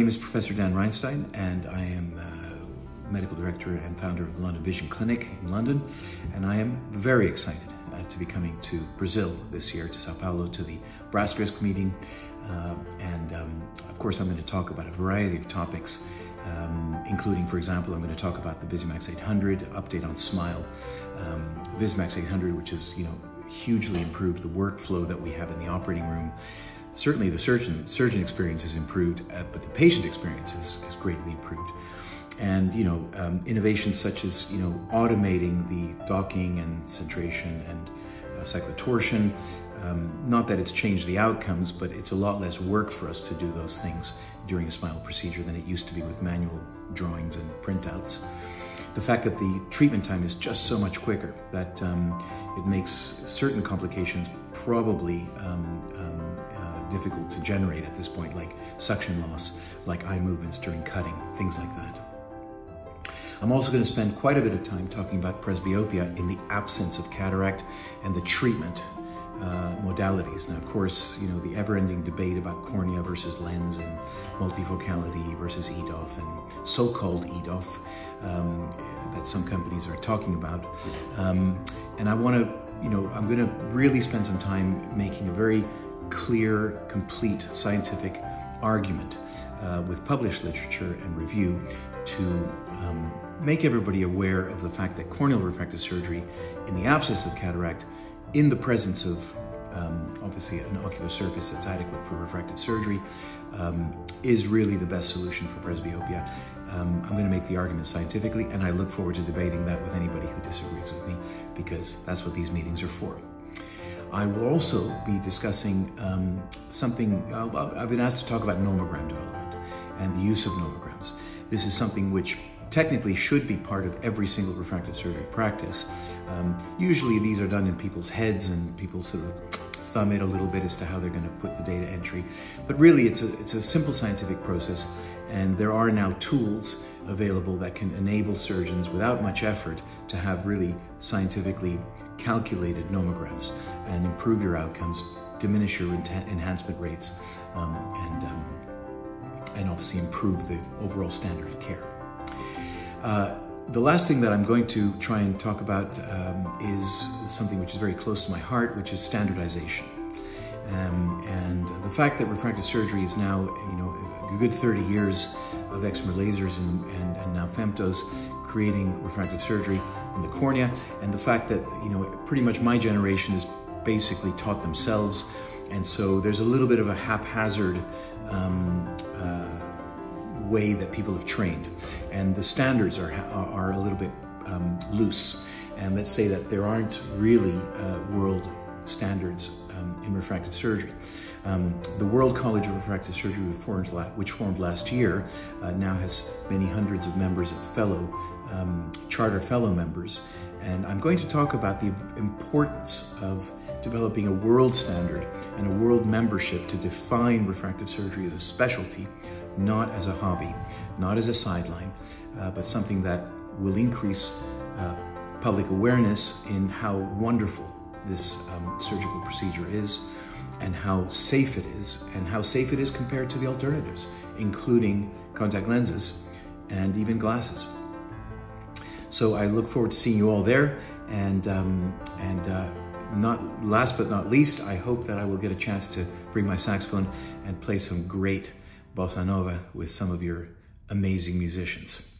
name is Professor Dan Reinstein, and I am Medical Director and founder of the London Vision Clinic in London. And I am very excited to be coming to Brazil this year, to Sao Paulo, to the Brasilisk meeting. Of course, I'm going to talk about a variety of topics, including, for example, I'm going to talk about the VisuMax 800, update on SMILE. VisuMax 800, which has, hugely improved the workflow that we have in the operating room. Certainly the surgeon experience has improved, but the patient experience is greatly improved. And, innovations such as, automating the docking and centration and cyclotorsion. Not that it's changed the outcomes, but it's a lot less work for us to do those things during a SMILE procedure than it used to be with manual drawings and printouts. The fact that the treatment time is just so much quicker that it makes certain complications probably difficult to generate at this point, like suction loss, like eye movements during cutting, things like that. I'm also going to spend quite a bit of time talking about presbyopia in the absence of cataract and the treatment modalities. Now, of course, the ever-ending debate about cornea versus lens and multifocality versus EDOF and so-called EDOF that some companies are talking about. And I want to, I'm going to really spend some time making a very clear, complete scientific argument with published literature and review to make everybody aware of the fact that corneal refractive surgery in the absence of cataract, in the presence of obviously an ocular surface that's adequate for refractive surgery, is really the best solution for presbyopia. I'm going to make the argument scientifically, and I look forward to debating that with anybody who disagrees with me, because that's what these meetings are for. I will also be discussing something, I've been asked to talk about nomogram development and the use of nomograms. This is something which technically should be part of every single refractive surgery practice. Usually these are done in people's heads and people sort of thumb it a little bit as to how they're going to put the data entry. But really it's a simple scientific process, and there are now tools available that can enable surgeons without much effort to have really scientifically calculated nomograms and improve your outcomes, diminish your enhancement rates, and obviously improve the overall standard of care. The last thing that I'm going to try and talk about is something which is very close to my heart, which is standardization. And the fact that refractive surgery is now, a good 30 years of excimer lasers and now femtos creating refractive surgery in the cornea, and the fact that, pretty much my generation has basically taught themselves. And so there's a little bit of a haphazard way that people have trained, and the standards are a little bit loose. And let's say that there aren't really world standards in refractive surgery. The World College of Refractive Surgery, which formed last year, now has many hundreds of members of charter fellow members. And I'm going to talk about the importance of developing a world standard and a world membership to define refractive surgery as a specialty, not as a hobby, not as a sideline, but something that will increase public awareness in how wonderful this surgical procedure is, and how safe it is, and how safe it is compared to the alternatives, including contact lenses and even glasses. So I look forward to seeing you all there, and not last but not least, I hope that I will get a chance to bring my saxophone and play some great bossa nova with some of your amazing musicians.